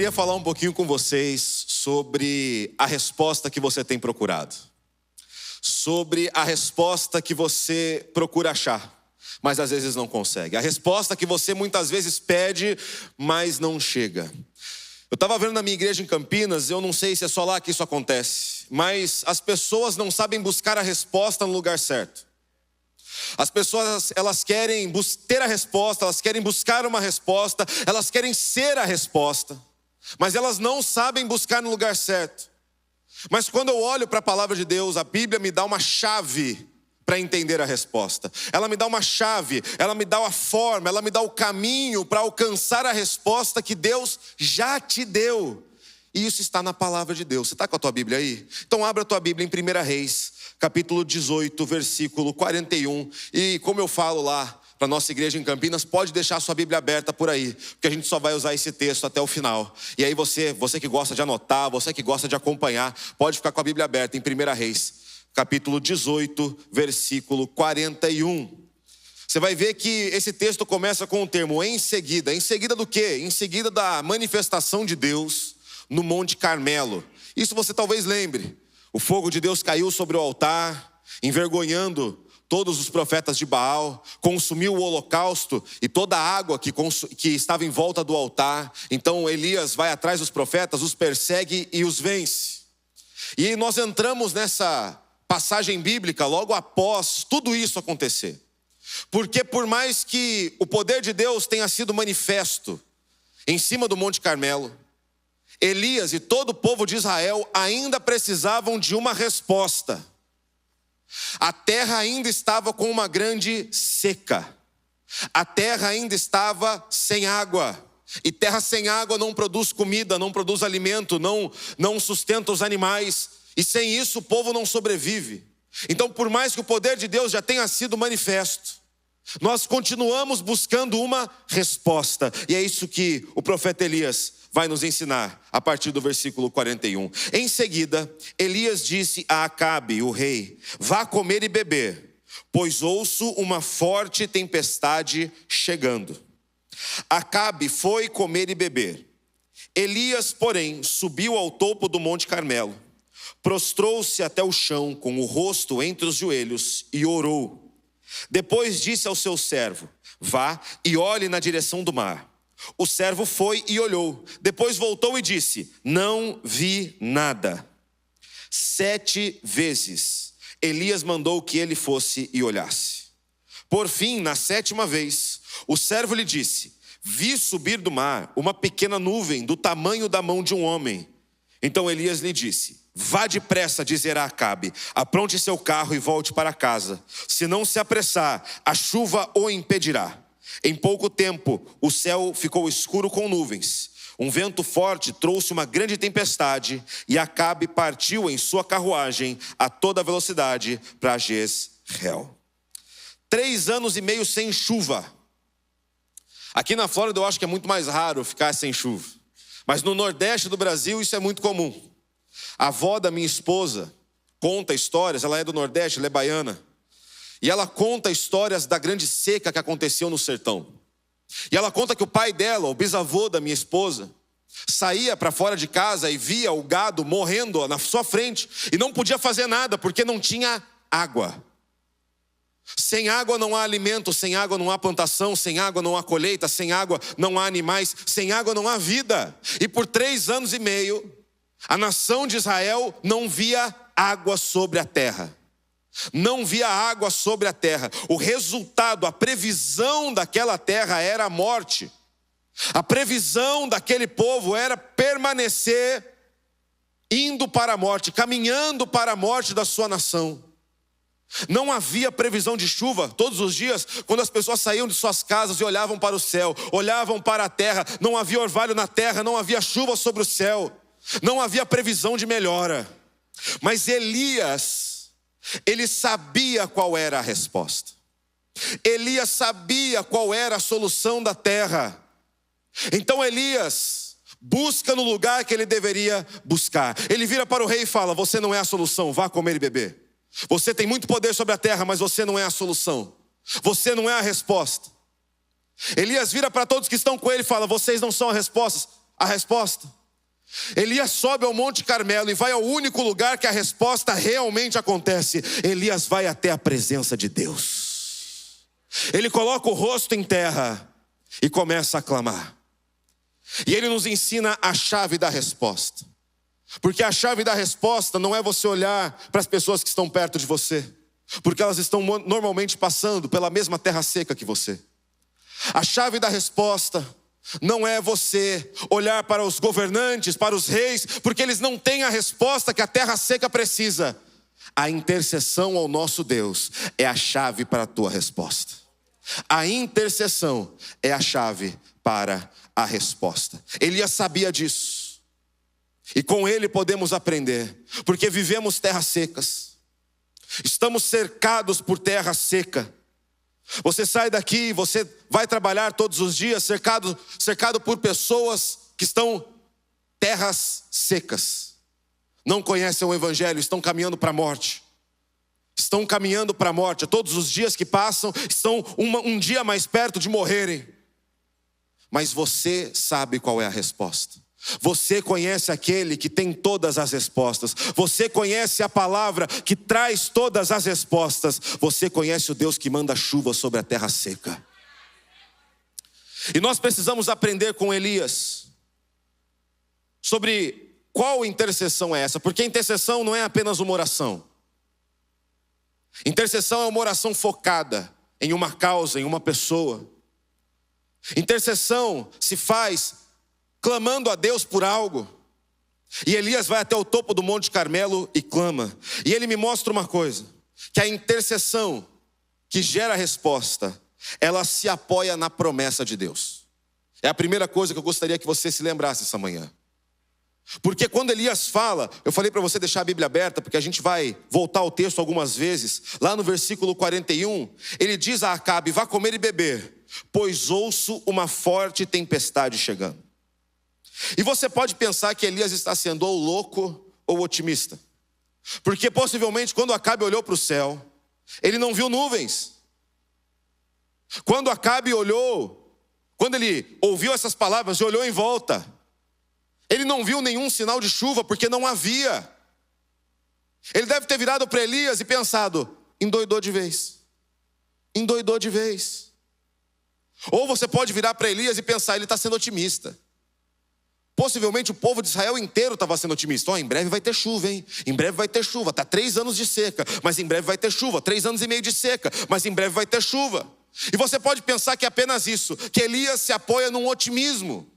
queria falar um pouquinho com vocês sobre a resposta que você tem procurado. Sobre a resposta que você procura achar, mas às vezes não consegue. A resposta que você muitas vezes pede, mas não chega. Eu estava vendo na minha igreja em Campinas, eu não sei se é só lá que isso acontece, mas as pessoas não sabem buscar a resposta no lugar certo. As pessoas, elas querem ter a resposta, elas querem buscar uma resposta, elas querem ser a resposta, mas elas não sabem buscar no lugar certo. Mas quando eu olho para a palavra de Deus, a Bíblia me dá uma chave para entender a resposta. Ela me dá uma chave, ela me dá a forma, ela me dá o caminho para alcançar a resposta que Deus já te deu. E isso está na palavra de Deus. Você está com a tua Bíblia aí? Então abra a tua Bíblia em 1 Reis, capítulo 18, versículo 41. E como eu falo lá para a nossa igreja em Campinas, pode deixar a sua Bíblia aberta por aí, porque a gente só vai usar esse texto até o final. E aí você que gosta de anotar, você que gosta de acompanhar, pode ficar com a Bíblia aberta em 1 Reis, capítulo 18, versículo 41. Você vai ver que esse texto começa com o termo em seguida. Em seguida do quê? Em seguida da manifestação de Deus no Monte Carmelo. Isso você talvez lembre. O fogo de Deus caiu sobre o altar, envergonhando todos os profetas de Baal, consumiu o holocausto e toda a água que estava em volta do altar. Então Elias vai atrás dos profetas, os persegue e os vence. E nós entramos nessa passagem bíblica logo após tudo isso acontecer. Porque por mais que o poder de Deus tenha sido manifesto em cima do Monte Carmelo, Elias e todo o povo de Israel ainda precisavam de uma resposta. A terra ainda estava com uma grande seca. A terra ainda estava sem água. E terra sem água não produz comida, não produz alimento, não sustenta os animais. E sem isso o povo não sobrevive. Então, por mais que o poder de Deus já tenha sido manifesto, nós continuamos buscando uma resposta. E é isso que o profeta Elias vai nos ensinar a partir do versículo 41. Em seguida, Elias disse a Acabe, o rei: vá comer e beber, pois ouço uma forte tempestade chegando. Acabe foi comer e beber. Elias, porém, subiu ao topo do Monte Carmelo, prostrou-se até o chão com o rosto entre os joelhos e orou. Depois disse ao seu servo: vá e olhe na direção do mar. O servo foi e olhou. Depois voltou e disse: não vi nada. 7 vezes Elias mandou que ele fosse e olhasse. Por fim, na 7ª vez, o servo lhe disse: vi subir do mar uma pequena nuvem do tamanho da mão de um homem. Então Elias lhe disse: vá depressa dizer a Acabe, apronte seu carro e volte para casa. Se não se apressar, a chuva o impedirá. Em pouco tempo, o céu ficou escuro com nuvens. Um vento forte trouxe uma grande tempestade e Acabe partiu em sua carruagem a toda velocidade para Jezreel. 3 anos e meio sem chuva. Aqui na Flórida eu acho que é muito mais raro ficar sem chuva. Mas no Nordeste do Brasil isso é muito comum. A avó da minha esposa conta histórias, ela é do Nordeste, ela é baiana. E ela conta histórias da grande seca que aconteceu no sertão. E ela conta que o pai dela, o bisavô da minha esposa, saía para fora de casa e via o gado morrendo na sua frente. E não podia fazer nada porque não tinha água. Sem água não há alimento, sem água não há plantação, sem água não há colheita, sem água não há animais, sem água não há vida. E por 3 anos e meio, a nação de Israel não via água sobre a terra. Não via água sobre a terra. O resultado, a previsão daquela terra era a morte. A previsão daquele povo era permanecer indo para a morte, caminhando para a morte da sua nação. Não havia previsão de chuva. Todos os dias, quando as pessoas saíam de suas casas e olhavam para o céu, olhavam para a terra, não havia orvalho na terra, não havia chuva sobre o céu, não havia previsão de melhora. Mas Elias, ele sabia qual era a resposta. Elias sabia qual era a solução da terra. Então Elias busca no lugar que ele deveria buscar. Ele vira para o rei e fala: você não é a solução, vá comer e beber. Você tem muito poder sobre a terra, mas você não é a solução. Você não é a resposta. Elias vira para todos que estão com ele e fala: vocês não são a resposta. Elias sobe ao Monte Carmelo e vai ao único lugar que a resposta realmente acontece. Elias vai até a presença de Deus. Ele coloca o rosto em terra e começa a clamar. E ele nos ensina a chave da resposta. Porque a chave da resposta não é você olhar para as pessoas que estão perto de você, porque elas estão normalmente passando pela mesma terra seca que você. A chave da resposta não é você olhar para os governantes, para os reis, porque eles não têm a resposta que a terra seca precisa. A intercessão ao nosso Deus é a chave para a tua resposta. A intercessão é a chave para a resposta. Elias sabia disso. E com ele podemos aprender, porque vivemos terras secas. Estamos cercados por terra seca. Você sai daqui, você vai trabalhar todos os dias cercado por pessoas que estão terras secas. Não conhecem o evangelho, estão caminhando para a morte. Estão caminhando para a morte. Todos os dias que passam, estão um dia mais perto de morrerem. Mas você sabe qual é a resposta. Você conhece aquele que tem todas as respostas. Você conhece a palavra que traz todas as respostas. Você conhece o Deus que manda chuva sobre a terra seca. E nós precisamos aprender com Elias sobre qual intercessão é essa. Porque intercessão não é apenas uma oração. Intercessão é uma oração focada em uma causa, em uma pessoa. Intercessão se faz clamando a Deus por algo. E Elias vai até o topo do Monte Carmelo e clama. E ele me mostra uma coisa, que a intercessão que gera a resposta, ela se apoia na promessa de Deus. É a primeira coisa que eu gostaria que você se lembrasse essa manhã. Porque quando Elias fala, eu falei para você deixar a Bíblia aberta, porque a gente vai voltar ao texto algumas vezes. Lá no versículo 41, ele diz a Acabe: vá comer e beber, pois ouço uma forte tempestade chegando. E você pode pensar que Elias está sendo ou louco ou otimista. Porque possivelmente quando Acabe olhou para o céu, ele não viu nuvens. Quando Acabe olhou, quando ele ouviu essas palavras e olhou em volta, ele não viu nenhum sinal de chuva, porque não havia. Ele deve ter virado para Elias e pensado: endoidou de vez. Endoidou de vez. Ou você pode virar para Elias e pensar: ele está sendo otimista. Possivelmente o povo de Israel inteiro estava sendo otimista. Em breve vai ter chuva, hein? Em breve vai ter chuva. Está 3 anos de seca, mas em breve vai ter chuva. 3 anos e meio de seca, mas em breve vai ter chuva. E você pode pensar que é apenas isso, que Elias se apoia num otimismo.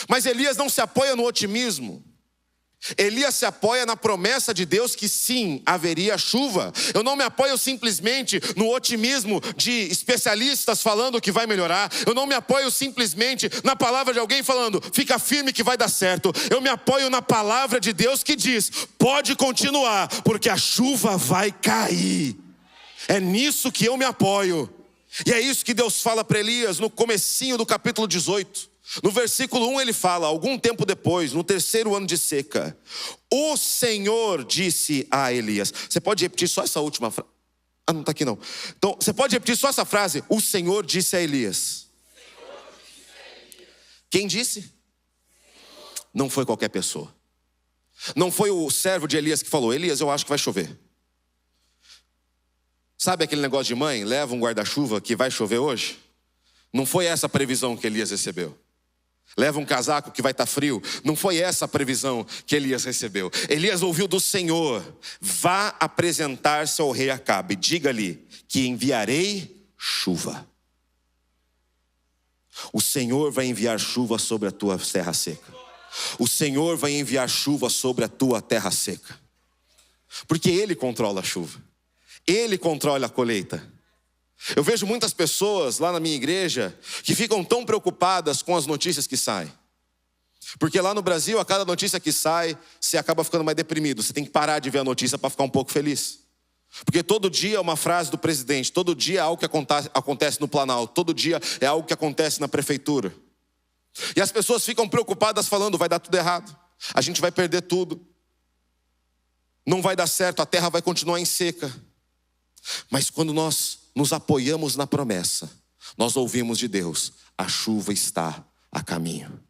Mas Elias não se apoia no otimismo. Elias se apoia na promessa de Deus que sim, haveria chuva. Eu não me apoio simplesmente no otimismo de especialistas falando que vai melhorar. Eu não me apoio simplesmente na palavra de alguém falando: fica firme que vai dar certo. Eu me apoio na palavra de Deus que diz: pode continuar, porque a chuva vai cair. É nisso que eu me apoio. E é isso que Deus fala para Elias no comecinho do capítulo 18. No versículo 1 ele fala: algum tempo depois, no 3º ano de seca, o Senhor disse a Elias. Você pode repetir só essa última frase? Não está aqui não. Então, você pode repetir só essa frase: o Senhor disse a Elias. Quem disse? Não foi qualquer pessoa. Não foi o servo de Elias que falou: Elias, eu acho que vai chover. Sabe aquele negócio de mãe? Leva um guarda-chuva que vai chover hoje? Não foi essa a previsão que Elias recebeu. Leva um casaco que vai estar frio. Não foi essa a previsão que Elias recebeu. Elias ouviu do Senhor: vá apresentar-se ao rei Acabe, diga-lhe que enviarei chuva. O Senhor vai enviar chuva sobre a tua terra seca. O Senhor vai enviar chuva sobre a tua terra seca. Porque Ele controla a chuva. Ele controla a colheita. Eu vejo muitas pessoas lá na minha igreja que ficam tão preocupadas com as notícias que saem. Porque lá no Brasil, a cada notícia que sai, você acaba ficando mais deprimido. Você tem que parar de ver a notícia para ficar um pouco feliz. Porque todo dia é uma frase do presidente, todo dia é algo que acontece no Planalto, todo dia é algo que acontece na prefeitura. E as pessoas ficam preocupadas falando: vai dar tudo errado, a gente vai perder tudo, não vai dar certo, a terra vai continuar em seca. Mas quando nós nos apoiamos na promessa, nós ouvimos de Deus: a chuva está a caminho.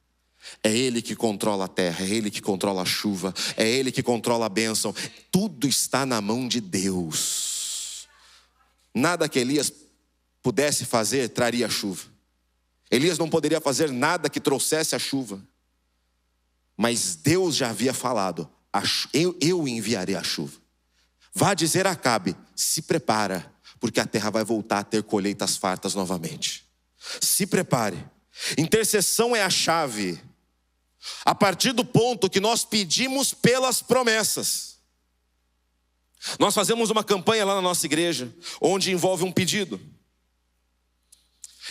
É Ele que controla a terra, é Ele que controla a chuva, é Ele que controla a bênção. Tudo está na mão de Deus. Nada que Elias pudesse fazer traria chuva. Elias não poderia fazer nada que trouxesse a chuva. Mas Deus já havia falado, eu enviarei a chuva. Vá dizer a Acabe, se prepara, porque a terra vai voltar a ter colheitas fartas novamente. Se prepare. Intercessão é a chave. A partir do ponto que nós pedimos pelas promessas. Nós fazemos uma campanha lá na nossa igreja, onde envolve um pedido.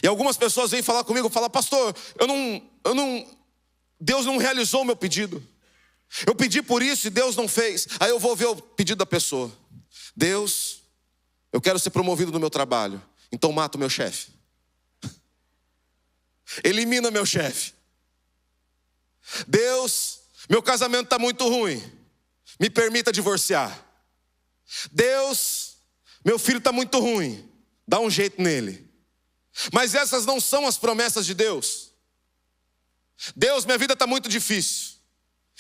E algumas pessoas vêm falar comigo, falam, pastor, Deus não realizou o meu pedido. Eu pedi por isso e Deus não fez. Aí eu vou ver o pedido da pessoa. Deus, eu quero ser promovido no meu trabalho. Então mata o meu chefe. Elimina meu chefe. Deus, meu casamento está muito ruim. Me permita divorciar. Deus, meu filho está muito ruim. Dá um jeito nele. Mas essas não são as promessas de Deus. Deus, minha vida está muito difícil.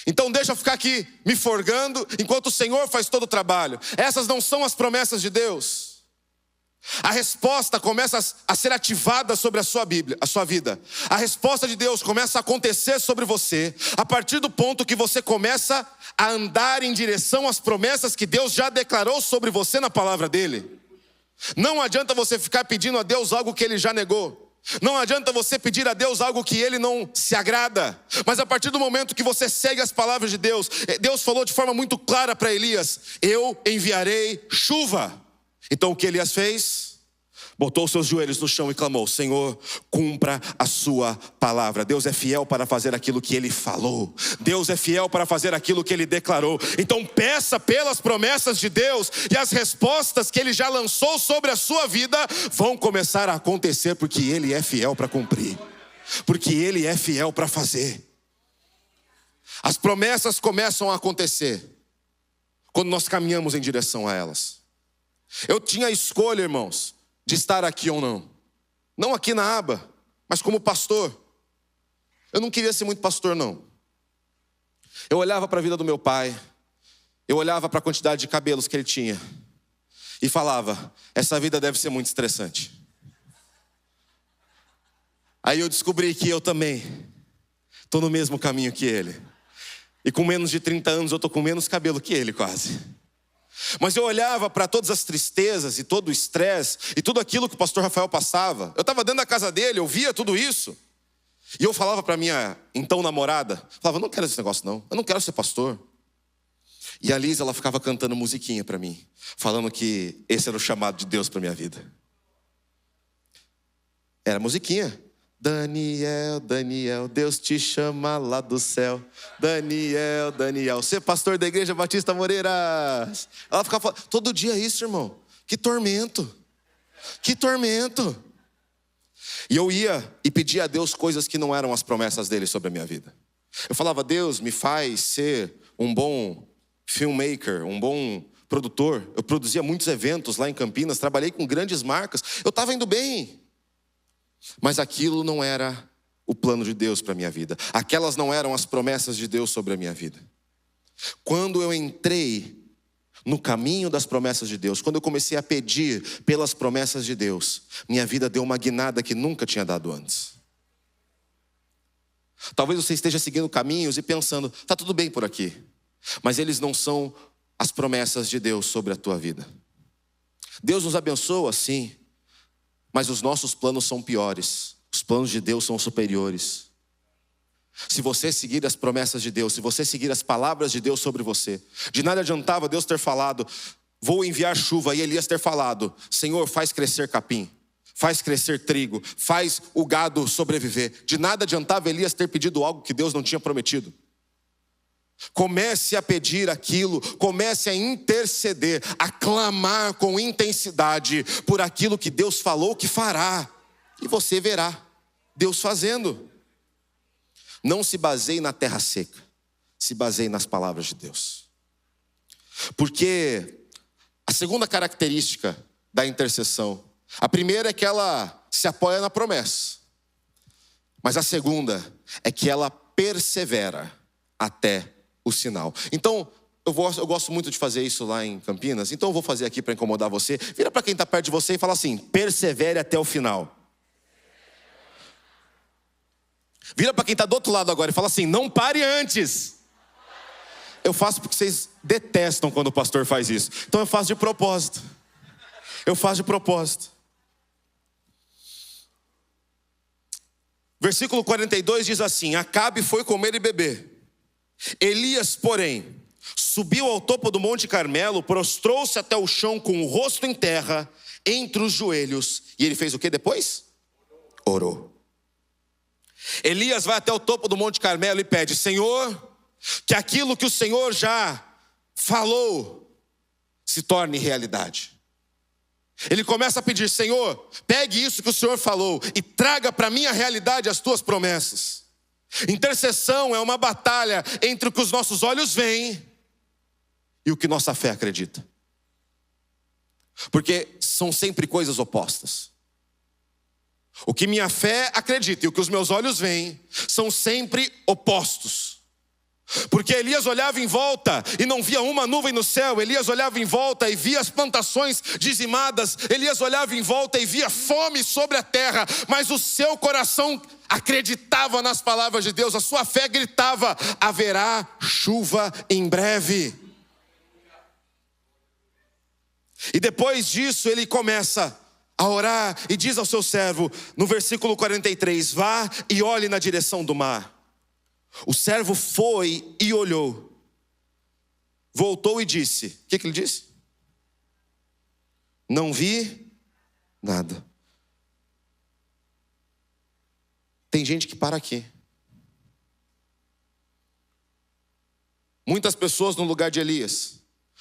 Então deixa eu ficar aqui me forgando enquanto o Senhor faz todo o trabalho. Essas não são as promessas de Deus. A resposta começa a ser ativada sobre a sua vida. A resposta de Deus começa a acontecer sobre você a partir do ponto que você começa a andar em direção às promessas que Deus já declarou sobre você na palavra dele. Não adianta você ficar pedindo a Deus algo que Ele já negou. Não adianta você pedir a Deus algo que Ele não se agrada. Mas a partir do momento que você segue as palavras de Deus, Deus falou de forma muito clara para Elias: eu enviarei chuva. Então o que Elias fez? Botou seus joelhos no chão e clamou: Senhor, cumpra a sua palavra. Deus é fiel para fazer aquilo que Ele falou. Deus é fiel para fazer aquilo que Ele declarou. Então peça pelas promessas de Deus, e as respostas que Ele já lançou sobre a sua vida vão começar a acontecer, porque Ele é fiel para cumprir, porque Ele é fiel para fazer. As promessas começam a acontecer quando nós caminhamos em direção a elas. Eu tinha a escolha, irmãos, de estar aqui ou não. Não aqui na aba, mas como pastor. Eu não queria ser muito pastor, não. Eu olhava para a vida do meu pai, eu olhava para a quantidade de cabelos que ele tinha e falava: essa vida deve ser muito estressante. Aí eu descobri que eu também estou no mesmo caminho que ele. E com menos de 30 anos eu estou com menos cabelo que ele quase. Mas eu olhava para todas as tristezas e todo o estresse e tudo aquilo que o pastor Rafael passava. Eu estava dentro da casa dele, eu via tudo isso. E eu falava para minha então namorada, falava: eu não quero esse negócio não, eu não quero ser pastor. E a Liz, ela ficava cantando musiquinha para mim, falando que esse era o chamado de Deus para minha vida. Era musiquinha. Daniel, Daniel, Deus te chama lá do céu. Daniel, Daniel, ser pastor da Igreja Batista Moreiras. Ela ficava falando todo dia isso, irmão. Que tormento. Que tormento. E eu ia e pedia a Deus coisas que não eram as promessas dele sobre a minha vida. Eu falava: Deus, me faz ser um bom filmmaker, um bom produtor. Eu produzia muitos eventos lá em Campinas, trabalhei com grandes marcas. Eu estava indo bem. Mas aquilo não era o plano de Deus para a minha vida. Aquelas não eram as promessas de Deus sobre a minha vida. Quando eu entrei no caminho das promessas de Deus, quando eu comecei a pedir pelas promessas de Deus, minha vida deu uma guinada que nunca tinha dado antes. Talvez você esteja seguindo caminhos e pensando: tá tudo bem por aqui. Mas eles não são as promessas de Deus sobre a tua vida. Deus nos abençoa, sim. Mas os nossos planos são piores. Os planos de Deus são superiores. Se você seguir as promessas de Deus, se você seguir as palavras de Deus sobre você, de nada adiantava Deus ter falado: vou enviar chuva, e Elias ter falado: Senhor, faz crescer capim, faz crescer trigo, faz o gado sobreviver. De nada adiantava Elias ter pedido algo que Deus não tinha prometido. Comece a pedir aquilo, comece a interceder, a clamar com intensidade por aquilo que Deus falou que fará, e você verá Deus fazendo. Não se baseie na terra seca, se baseie nas palavras de Deus. Porque a segunda característica da intercessão, a primeira é que ela se apoia na promessa, mas a segunda é que ela persevera até o sinal. Então, eu gosto muito de fazer isso lá em Campinas, então eu vou fazer aqui para incomodar você. Vira para quem está perto de você e fala assim: persevere até o final. Vira para quem está do outro lado agora e fala assim: não pare antes. Eu faço porque vocês detestam quando o pastor faz isso. Então eu faço de propósito. Versículo 42 diz assim: Acabe foi comer e beber. Elias, porém, subiu ao topo do Monte Carmelo, prostrou-se até o chão com o rosto em terra, entre os joelhos. E ele fez o que depois? Orou. Elias vai até o topo do Monte Carmelo e pede: Senhor, que aquilo que o Senhor já falou se torne realidade. Ele começa a pedir: Senhor, pegue isso que o Senhor falou e traga para a minha realidade as tuas promessas. Intercessão é uma batalha entre o que os nossos olhos veem e o que nossa fé acredita. Porque são sempre coisas opostas. O que minha fé acredita e o que os meus olhos veem são sempre opostos. Porque Elias olhava em volta e não via uma nuvem no céu. Elias olhava em volta e via as plantações dizimadas. Elias olhava em volta e via fome sobre a terra. Mas o seu coração acreditava nas palavras de Deus. A sua fé gritava: haverá chuva em breve. E depois disso ele começa a orar e diz ao seu servo, no versículo 43, vá e olhe na direção do mar. O servo foi e olhou, voltou e disse, o que ele disse? Não vi nada. Tem gente que para aqui. Muitas pessoas no lugar de Elias,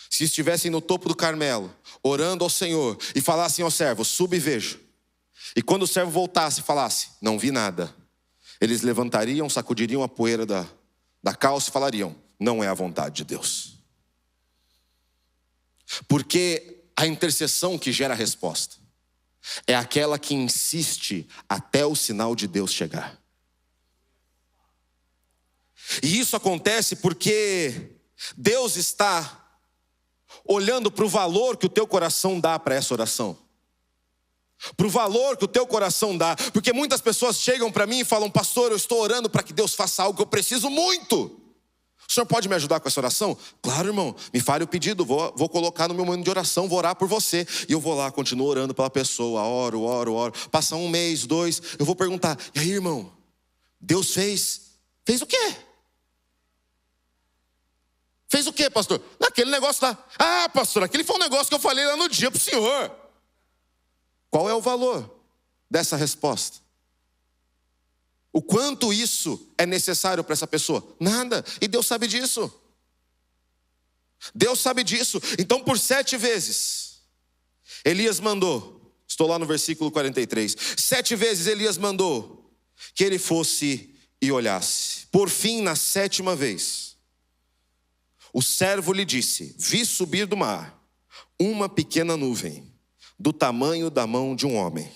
se estivessem no topo do Carmelo, orando ao Senhor, e falassem ao servo, suba e veja. E quando o servo voltasse e falasse, não vi nada, eles levantariam, sacudiriam a poeira da calça e falariam, não é a vontade de Deus. Porque a intercessão que gera a resposta é aquela que insiste até o sinal de Deus chegar. E isso acontece porque Deus está olhando para o valor que o teu coração dá para essa oração. Para o valor que o teu coração dá. Porque muitas pessoas chegam para mim e falam, pastor, eu estou orando para que Deus faça algo que eu preciso muito. O senhor pode me ajudar com essa oração? Claro, irmão, me fale o pedido, vou colocar no meu momento de oração, vou orar por você. E eu vou lá, continuo orando pela pessoa, oro. Passa 1 mês, 2, eu vou perguntar, e aí, irmão, Deus fez o quê? Fez o quê, pastor? Naquele negócio lá. Ah, pastor, aquele foi um negócio que eu falei lá no dia para o senhor. Qual é o valor dessa resposta? O quanto isso é necessário para essa pessoa? Nada. E Deus sabe disso. Deus sabe disso. Então por 7 vezes Elias mandou, estou lá no versículo 43, 7 vezes Elias mandou que ele fosse e olhasse. Por fim, na 7ª vez, o servo lhe disse, vi subir do mar uma pequena nuvem, do tamanho da mão de um homem.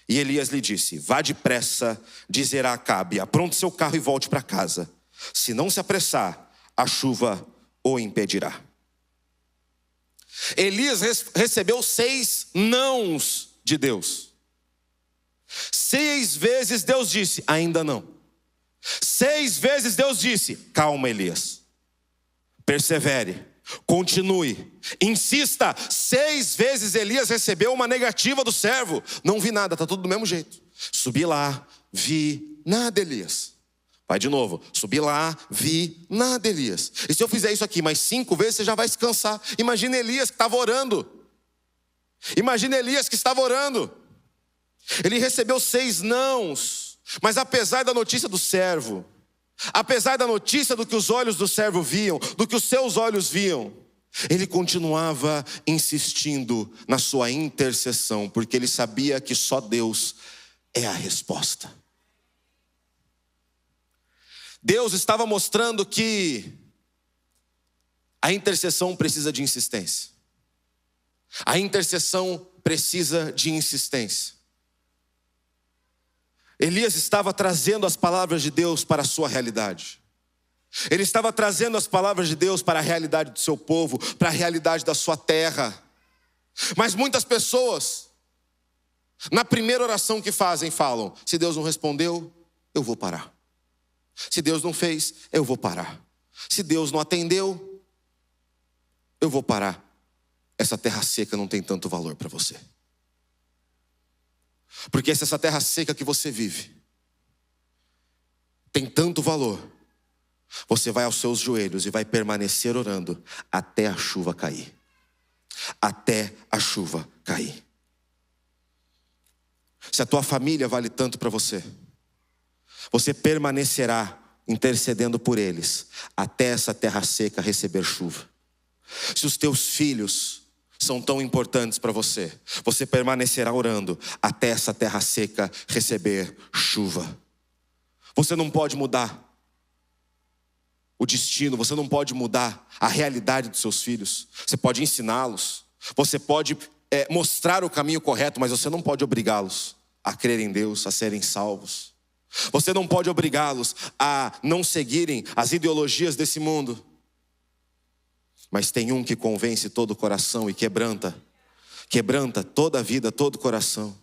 E Elias lhe disse, vá depressa dizer a Acabe, apronte seu carro e volte para casa. Se não se apressar, a chuva o impedirá. Elias recebeu 6 nãos de Deus. 6 vezes Deus disse, ainda não. 6 vezes Deus disse, calma, Elias. Persevere, continue, insista. 6 vezes Elias recebeu uma negativa do servo. Não vi nada, está tudo do mesmo jeito. Subi lá, vi nada, Elias. Vai de novo, subi lá, vi nada, Elias. E se eu fizer isso aqui mais 5 vezes, você já vai se cansar. Imagina Elias que estava orando. Ele recebeu 6 nãos. Mas apesar da notícia do servo, apesar da notícia do que os olhos do servo viam, do que os seus olhos viam, ele continuava insistindo na sua intercessão, porque ele sabia que só Deus é a resposta. Deus estava mostrando que a intercessão precisa de insistência. A intercessão precisa de insistência. Elias estava trazendo as palavras de Deus para a sua realidade. Ele estava trazendo as palavras de Deus para a realidade do seu povo, para a realidade da sua terra. Mas muitas pessoas, na primeira oração que fazem, falam: se Deus não respondeu, eu vou parar. Se Deus não fez, eu vou parar. Se Deus não atendeu, eu vou parar. Essa terra seca não tem tanto valor para você. Porque se essa terra seca que você vive tem tanto valor, você vai aos seus joelhos e vai permanecer orando até a chuva cair. Até a chuva cair. Se a tua família vale tanto para você, você permanecerá intercedendo por eles até essa terra seca receber chuva. Se os teus filhos são tão importantes para você, você permanecerá orando até essa terra seca receber chuva. Você não pode mudar o destino, você não pode mudar a realidade dos seus filhos. Você pode ensiná-los, você pode mostrar o caminho correto, mas você não pode obrigá-los a crer em Deus, a serem salvos. Você não pode obrigá-los a não seguirem as ideologias desse mundo. Mas tem um que convence todo o coração e quebranta toda a vida, todo o coração.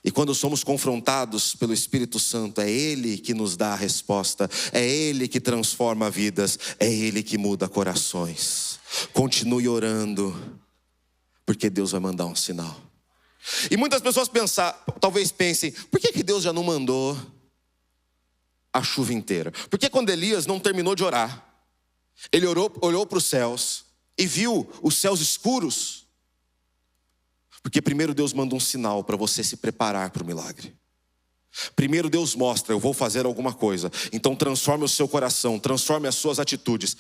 E quando somos confrontados pelo Espírito Santo, é Ele que nos dá a resposta, é Ele que transforma vidas, é Ele que muda corações. Continue orando, porque Deus vai mandar um sinal. E muitas pessoas talvez pensem: por que Deus já não mandou a chuva inteira? Porque quando Elias não terminou de orar, ele olhou para os céus e viu os céus escuros. Porque primeiro Deus manda um sinal para você se preparar para o milagre. Primeiro Deus mostra: eu vou fazer alguma coisa. Então transforme o seu coração, transforme as suas atitudes.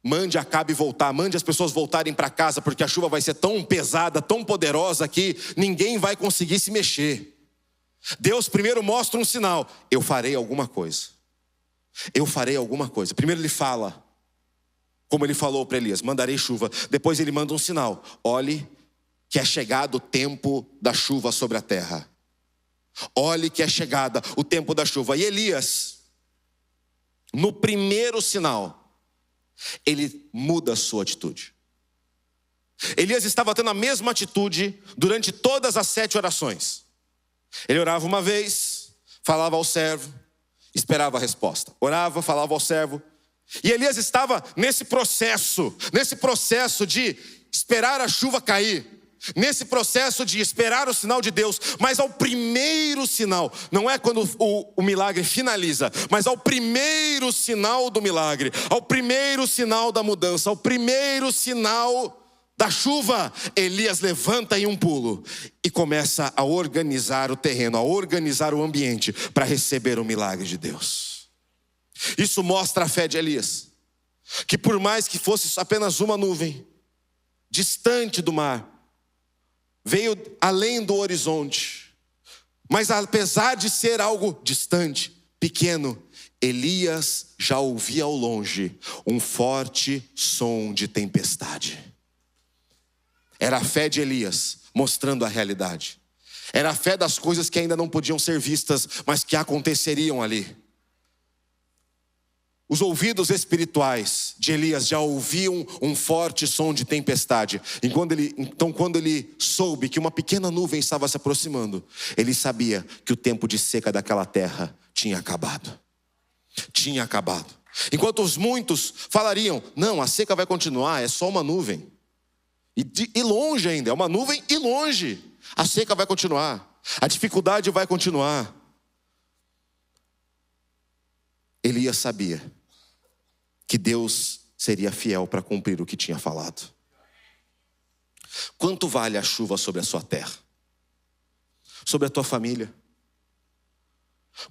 Mande Acabe voltar, mande as pessoas voltarem para casa, porque a chuva vai ser tão pesada, tão poderosa que ninguém vai conseguir se mexer. Deus primeiro mostra um sinal: eu farei alguma coisa. Eu farei alguma coisa. Primeiro ele fala, como ele falou para Elias: mandarei chuva. Depois ele manda um sinal: olhe que é chegado o tempo da chuva sobre a terra. Olhe que é chegada o tempo da chuva. E Elias, no primeiro sinal, ele muda a sua atitude. Elias estava tendo a mesma atitude durante todas as 7 orações. Ele orava uma vez, falava ao servo, esperava a resposta. Orava, falava ao servo. E Elias estava nesse processo de esperar a chuva cair, nesse processo de esperar o sinal de Deus. Mas ao primeiro sinal, não é quando o milagre finaliza, mas ao primeiro sinal do milagre, ao primeiro sinal da mudança, ao primeiro sinal da chuva, Elias levanta em um pulo e começa a organizar o terreno, a organizar o ambiente para receber o milagre de Deus. Isso mostra a fé de Elias, que por mais que fosse apenas uma nuvem, distante do mar, veio além do horizonte, mas apesar de ser algo distante, pequeno, Elias já ouvia ao longe um forte som de tempestade. Era a fé de Elias mostrando a realidade. Era a fé das coisas que ainda não podiam ser vistas, mas que aconteceriam ali. Os ouvidos espirituais de Elias já ouviam um forte som de tempestade. Então quando ele soube que uma pequena nuvem estava se aproximando, ele sabia que o tempo de seca daquela terra tinha acabado. Tinha acabado. Enquanto os muitos falariam: não, a seca vai continuar, é só uma nuvem. E longe ainda, é uma nuvem e longe. A seca vai continuar, a dificuldade vai continuar. Elias sabia que Deus seria fiel para cumprir o que tinha falado. Quanto vale a chuva sobre a sua terra? Sobre a tua família?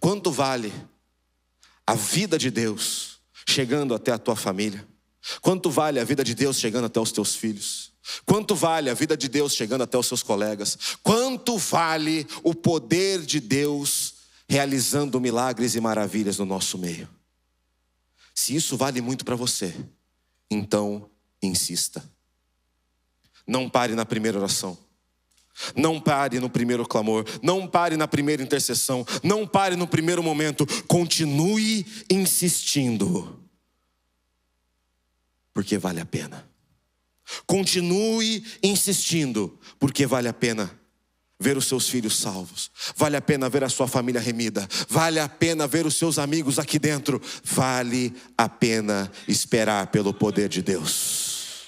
Quanto vale a vida de Deus chegando até a tua família? Quanto vale a vida de Deus chegando até os teus filhos? Quanto vale a vida de Deus chegando até os seus colegas? Quanto vale o poder de Deus realizando milagres e maravilhas no nosso meio? Se isso vale muito para você, então insista. Não pare na primeira oração. Não pare no primeiro clamor, não pare na primeira intercessão, não pare no primeiro momento. Continue insistindo, porque vale a pena. Continue insistindo, porque vale a pena ver os seus filhos salvos. Vale a pena ver a sua família remida. Vale a pena ver os seus amigos aqui dentro. Vale a pena esperar pelo poder de Deus.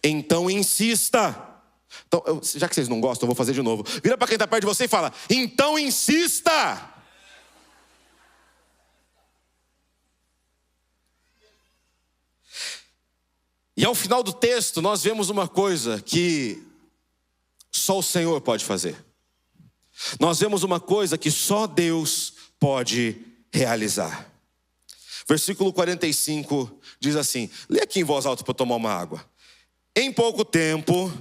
Então insista. Então, já que vocês não gostam, eu vou fazer de novo. Vira para quem está perto de você e fala: então insista. E ao final do texto nós vemos uma coisa que só o Senhor pode fazer. Nós vemos uma coisa que só Deus pode realizar. Versículo 45 diz assim, lê aqui em voz alta para eu tomar uma água. Em pouco tempo,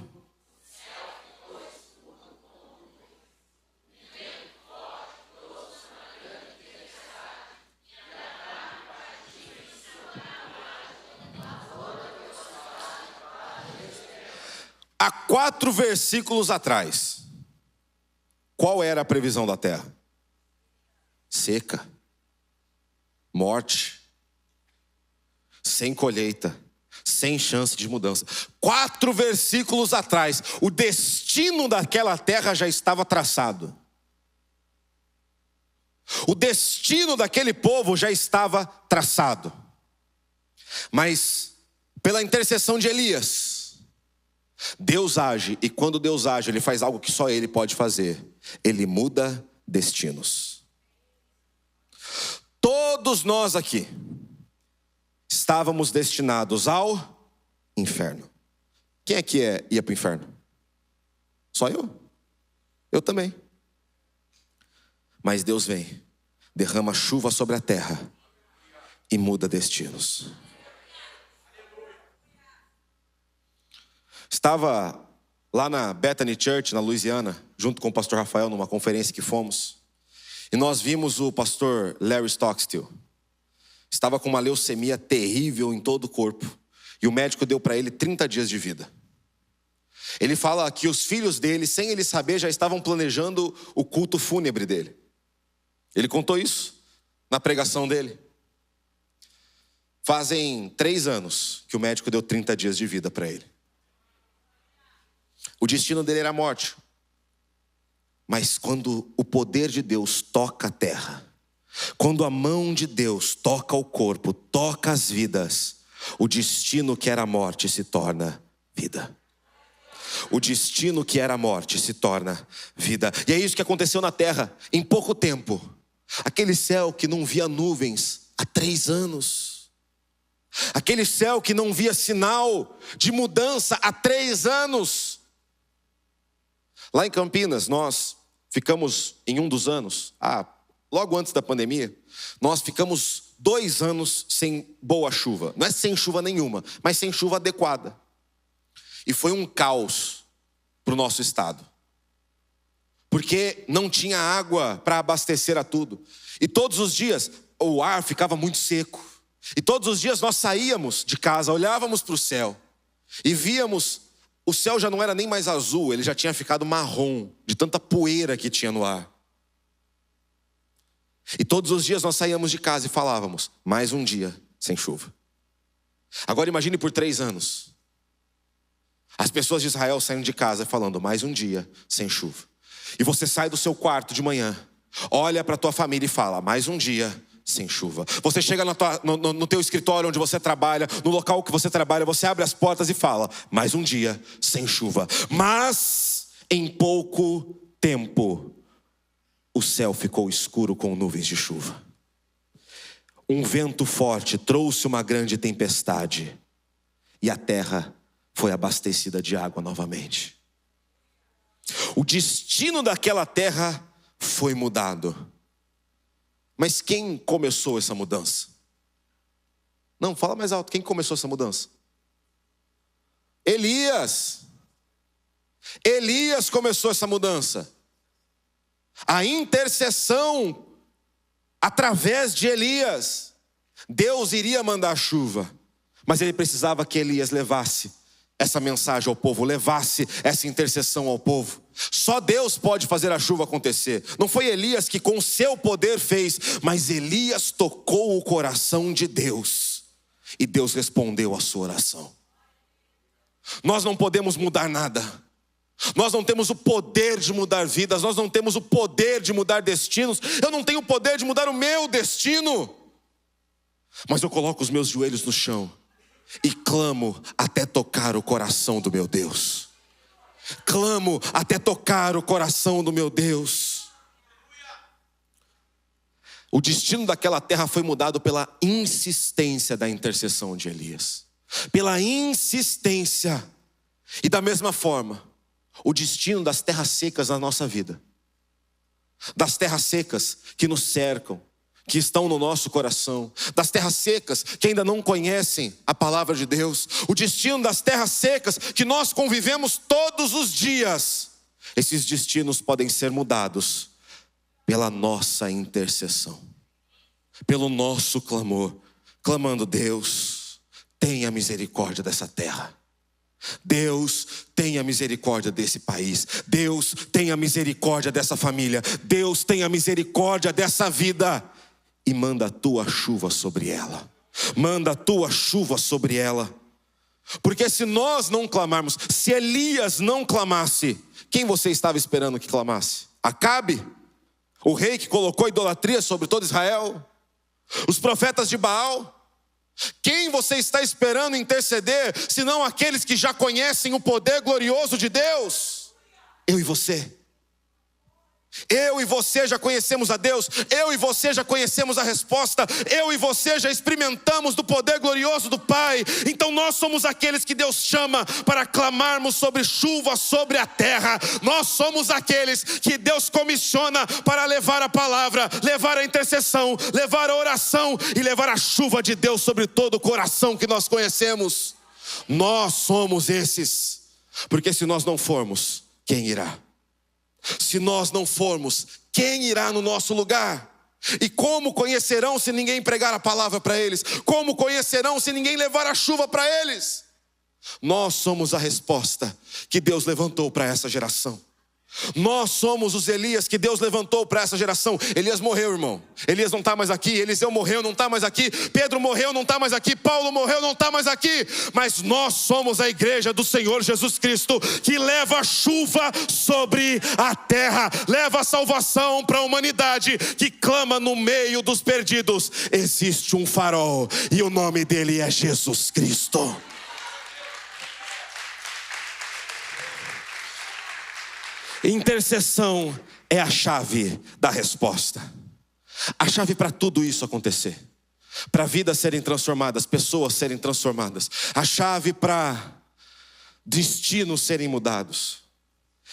há 4 versículos atrás, qual era a previsão da terra? Seca, morte, sem colheita, sem chance de mudança. 4 versículos atrás, o destino daquela terra já estava traçado. O destino daquele povo já estava traçado. Mas, pela intercessão de Elias, Deus age, e quando Deus age, Ele faz algo que só Ele pode fazer. Ele muda destinos. Todos nós aqui estávamos destinados ao inferno. Quem é que ia para o inferno? Só eu? Eu também. Mas Deus vem, derrama chuva sobre a terra e muda destinos. Estava lá na Bethany Church, na Louisiana, junto com o pastor Rafael, numa conferência que fomos. E nós vimos o pastor Larry Stockstill. Estava com uma leucemia terrível em todo o corpo. E o médico deu para ele 30 dias de vida. Ele fala que os filhos dele, sem ele saber, já estavam planejando o culto fúnebre dele. Ele contou isso na pregação dele. Fazem 3 anos que o médico deu 30 dias de vida para ele. O destino dele era a morte. Mas quando o poder de Deus toca a terra, quando a mão de Deus toca o corpo, toca as vidas, o destino que era a morte se torna vida. O destino que era a morte se torna vida. E é isso que aconteceu na terra em pouco tempo. Aquele céu que não via nuvens há 3 anos. Aquele céu que não via sinal de mudança há 3 anos. Lá em Campinas, nós ficamos em um dos anos, logo antes da pandemia, nós ficamos 2 anos sem boa chuva. Não é sem chuva nenhuma, mas sem chuva adequada. E foi um caos para o nosso estado. Porque não tinha água para abastecer a tudo. E todos os dias o ar ficava muito seco. E todos os dias nós saíamos de casa, olhávamos para o céu e víamos, o céu já não era nem mais azul, ele já tinha ficado marrom, de tanta poeira que tinha no ar. E todos os dias nós saíamos de casa e falávamos, mais um dia sem chuva. Agora imagine por 3 anos. As pessoas de Israel saindo de casa falando, mais um dia sem chuva. E você sai do seu quarto de manhã, olha para a tua família e fala, mais um dia sem chuva. Você chega no teu escritório onde você trabalha, no local que você trabalha, você abre as portas e fala, mais um dia sem chuva. Mas em pouco tempo o céu ficou escuro com nuvens de chuva. Um vento forte trouxe uma grande tempestade e a terra foi abastecida de água novamente. O destino daquela terra foi mudado. Mas quem começou essa mudança? Não, fala mais alto, quem começou essa mudança? Elias. Elias começou essa mudança. A intercessão através de Elias. Deus iria mandar chuva, mas ele precisava que Elias levasse essa mensagem ao povo, levasse essa intercessão ao povo. Só Deus pode fazer a chuva acontecer. Não foi Elias que com o seu poder fez, mas Elias tocou o coração de Deus e Deus respondeu a sua oração. Nós não podemos mudar nada. Nós não temos o poder de mudar vidas. Nós não temos o poder de mudar destinos. Eu não tenho o poder de mudar o meu destino. Mas eu coloco os meus joelhos no chão e clamo até tocar o coração do meu Deus. Clamo até tocar o coração do meu Deus. O destino daquela terra foi mudado pela insistência da intercessão de Elias. Pela insistência. E da mesma forma, o destino das terras secas na nossa vida, das terras secas que nos cercam, que estão no nosso coração, das terras secas que ainda não conhecem a palavra de Deus, o destino das terras secas que nós convivemos todos os dias, esses destinos podem ser mudados pela nossa intercessão, pelo nosso clamor, clamando: Deus, tenha misericórdia dessa terra. Deus, tenha misericórdia desse país. Deus, tenha misericórdia dessa família. Deus, tenha misericórdia dessa vida. E manda a tua chuva sobre ela. Manda a tua chuva sobre ela. Porque se nós não clamarmos, se Elias não clamasse, quem você estava esperando que clamasse? Acabe? O rei que colocou idolatria sobre todo Israel? Os profetas de Baal? Quem você está esperando interceder, senão aqueles que já conhecem o poder glorioso de Deus? Eu e você. Eu e você já conhecemos a Deus. Eu e você já conhecemos a resposta. Eu e você já experimentamos do poder glorioso do Pai. Então nós somos aqueles que Deus chama para clamarmos sobre chuva sobre a terra. Nós somos aqueles que Deus comissiona para levar a palavra, levar a intercessão, levar a oração e levar a chuva de Deus sobre todo o coração que nós conhecemos. Nós somos esses. Porque se nós não formos, quem irá? Se nós não formos, quem irá no nosso lugar? E como conhecerão se ninguém pregar a palavra para eles? Como conhecerão se ninguém levar a chuva para eles? Nós somos a resposta que Deus levantou para essa geração. Nós somos os Elias que Deus levantou para essa geração. Elias morreu, irmão. Elias não está mais aqui. Eliseu morreu, não está mais aqui. Pedro morreu, não está mais aqui. Paulo morreu, não está mais aqui. Mas nós somos a igreja do Senhor Jesus Cristo, que leva chuva sobre a terra, leva a salvação para a humanidade, que clama no meio dos perdidos. Existe um farol e o nome dele é Jesus Cristo. Intercessão é a chave da resposta. A chave para tudo isso acontecer. Para vidas serem transformadas, pessoas serem transformadas. A chave para destinos serem mudados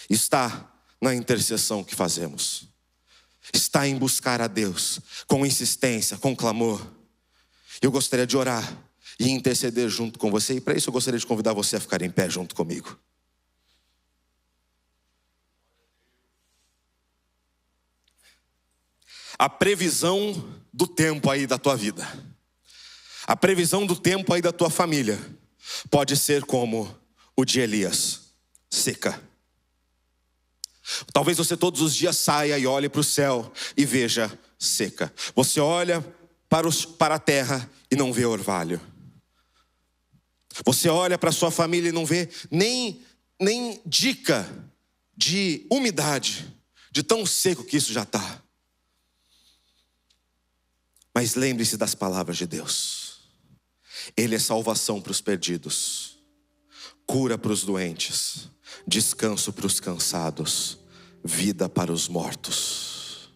está na intercessão que fazemos. Está em buscar a Deus com insistência, com clamor. Eu gostaria de orar e interceder junto com você. E para isso eu gostaria de convidar você a ficar em pé junto comigo. A previsão do tempo aí da tua vida, a previsão do tempo aí da tua família, pode ser como o de Elias, seca. Talvez você todos os dias saia e olhe para o céu e veja seca. Você olha para a terra e não vê orvalho. Você olha para a sua família e não vê nem dica de umidade, de tão seco que isso já está. Mas lembre-se das palavras de Deus. Ele é salvação para os perdidos, cura para os doentes, descanso para os cansados, vida para os mortos.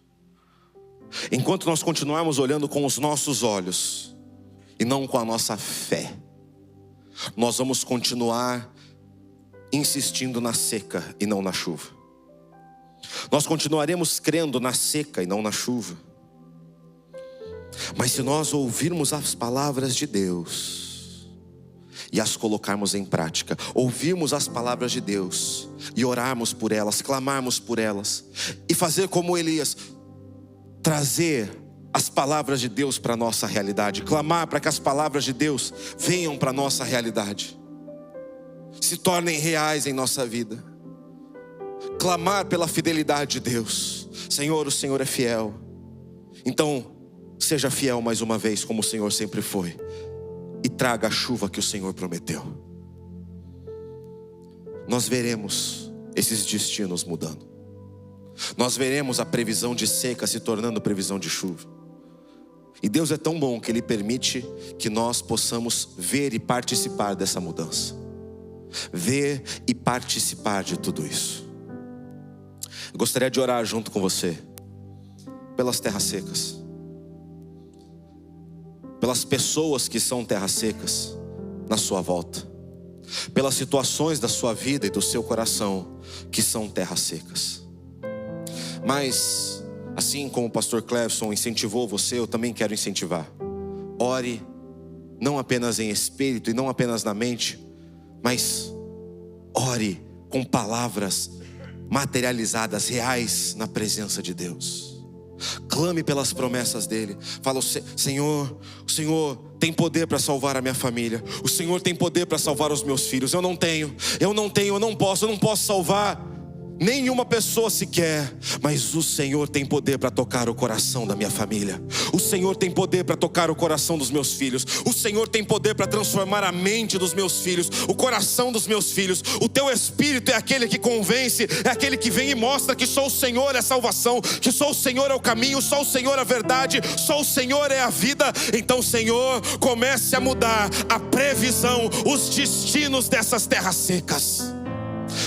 Enquanto nós continuarmos olhando com os nossos olhos e não com a nossa fé, nós vamos continuar insistindo na seca e não na chuva. Nós continuaremos crendo na seca e não na chuva. Mas se nós ouvirmos as palavras de Deus e as colocarmos em prática, ouvirmos as palavras de Deus e orarmos por elas, clamarmos por elas e fazer como Elias, trazer as palavras de Deus para a nossa realidade, clamar para que as palavras de Deus venham para a nossa realidade. se tornem reais em nossa vida. Clamar pela fidelidade de Deus. Senhor, o Senhor é fiel. Então, seja fiel mais uma vez, como o Senhor sempre foi, e traga a chuva que o Senhor prometeu. Nós veremos esses destinos mudando. Nós veremos a previsão de seca se tornando previsão de chuva. E Deus é tão bom que Ele permite que nós possamos ver e participar dessa mudança. Ver e participar de tudo isso. Eu gostaria de orar junto com você pelas terras secas, pelas pessoas que são terras secas na sua volta, pelas situações da sua vida e do seu coração que são terras secas. Mas, assim como o pastor Clevson incentivou você, eu também quero incentivar. Ore, não apenas em espírito e não apenas na mente, mas ore com palavras materializadas, reais na presença de Deus. Clame pelas promessas dele. Fala: Senhor, o Senhor tem poder para salvar a minha família. O Senhor tem poder para salvar os meus filhos. Eu não posso salvar nenhuma pessoa sequer, mas o Senhor tem poder para tocar o coração da minha família. O Senhor tem poder para tocar o coração dos meus filhos. O Senhor tem poder para transformar a mente dos meus filhos, o coração dos meus filhos. O teu Espírito é aquele que convence, é aquele que vem e mostra que só o Senhor é a salvação, que só o Senhor é o caminho, só o Senhor é a verdade, só o Senhor é a vida. Então, Senhor, comece a mudar a previsão, os destinos dessas terras secas.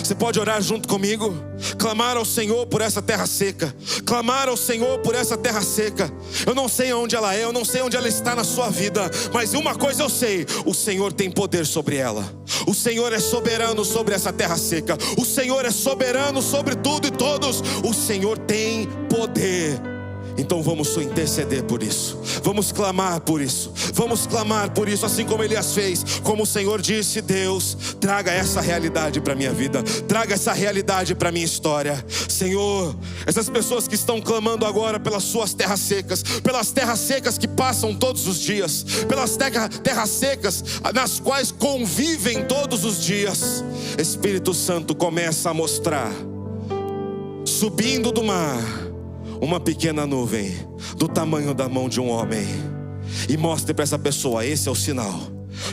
Você pode orar junto comigo? Clamar ao Senhor por essa terra seca. Clamar ao Senhor por essa terra seca. Eu não sei onde ela é, eu não sei onde ela está na sua vida, mas uma coisa eu sei: o Senhor tem poder sobre ela. O Senhor é soberano sobre essa terra seca. O Senhor é soberano sobre tudo e todos. O Senhor tem poder. Então vamos interceder por isso. Vamos clamar por isso. Vamos clamar por isso, assim como Elias fez. Como o Senhor disse: Deus, traga essa realidade para a minha vida. Traga essa realidade para a minha história. Senhor, essas pessoas que estão clamando agora pelas suas terras secas, pelas terras secas que passam todos os dias, pelas terras secas nas quais convivem todos os dias, Espírito Santo, começa a mostrar, subindo do mar, uma pequena nuvem do tamanho da mão de um homem, e mostre para essa pessoa: esse é o sinal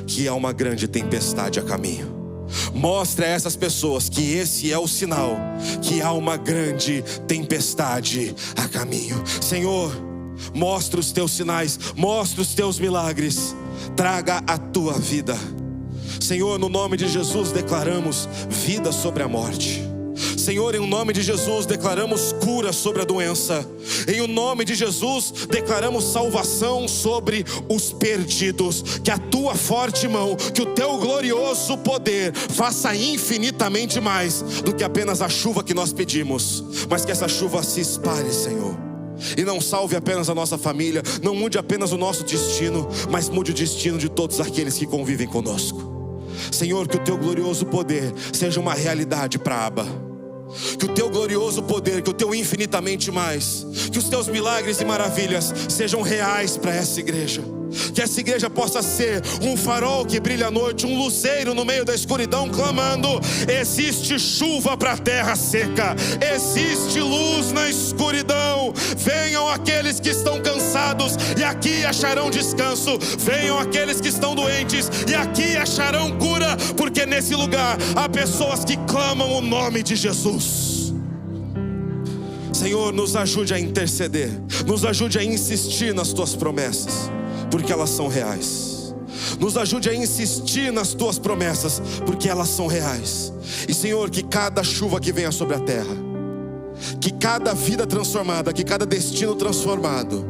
que há uma grande tempestade a caminho. Mostre a essas pessoas que esse é o sinal que há uma grande tempestade a caminho. Senhor, mostre os teus sinais, mostre os teus milagres, traga a tua vida. Senhor, no nome de Jesus declaramos vida sobre a morte. Senhor, em nome de Jesus declaramos cura sobre a doença. Em nome de Jesus declaramos salvação sobre os perdidos. Que a tua forte mão, que o teu glorioso poder faça infinitamente mais do que apenas a chuva que nós pedimos, mas que essa chuva se espalhe, Senhor, e não salve apenas a nossa família, não mude apenas o nosso destino, mas mude o destino de todos aqueles que convivem conosco. Senhor, que o teu glorioso poder seja uma realidade para Aba. Que o teu glorioso poder, que o teu infinitamente mais, que os teus milagres e maravilhas sejam reais para essa igreja. Que essa igreja possa ser um farol que brilha à noite, um luzeiro no meio da escuridão, clamando: existe chuva para a terra seca, existe luz na escuridão. Venham aqueles que estão cansados e aqui acharão descanso. Venham aqueles que estão doentes e aqui acharão cura, porque nesse lugar há pessoas que clamam o nome de Jesus. Senhor, nos ajude a interceder, nos ajude a insistir nas tuas promessas, porque elas são reais. Nos ajude a insistir nas tuas promessas, porque elas são reais. E Senhor, que cada chuva que venha sobre a terra, que cada vida transformada, que cada destino transformado,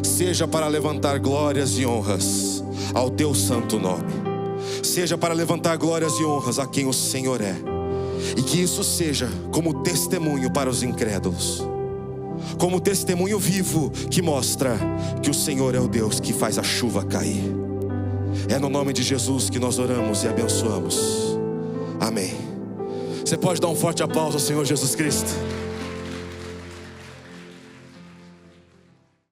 seja para levantar glórias e honras ao teu santo nome. Seja para levantar glórias e honras a quem o Senhor é. E que isso seja como testemunho para os incrédulos, como testemunho vivo que mostra que o Senhor é o Deus que faz a chuva cair. É no nome de Jesus que nós oramos e abençoamos. Amém. Você pode dar um forte aplauso ao Senhor Jesus Cristo?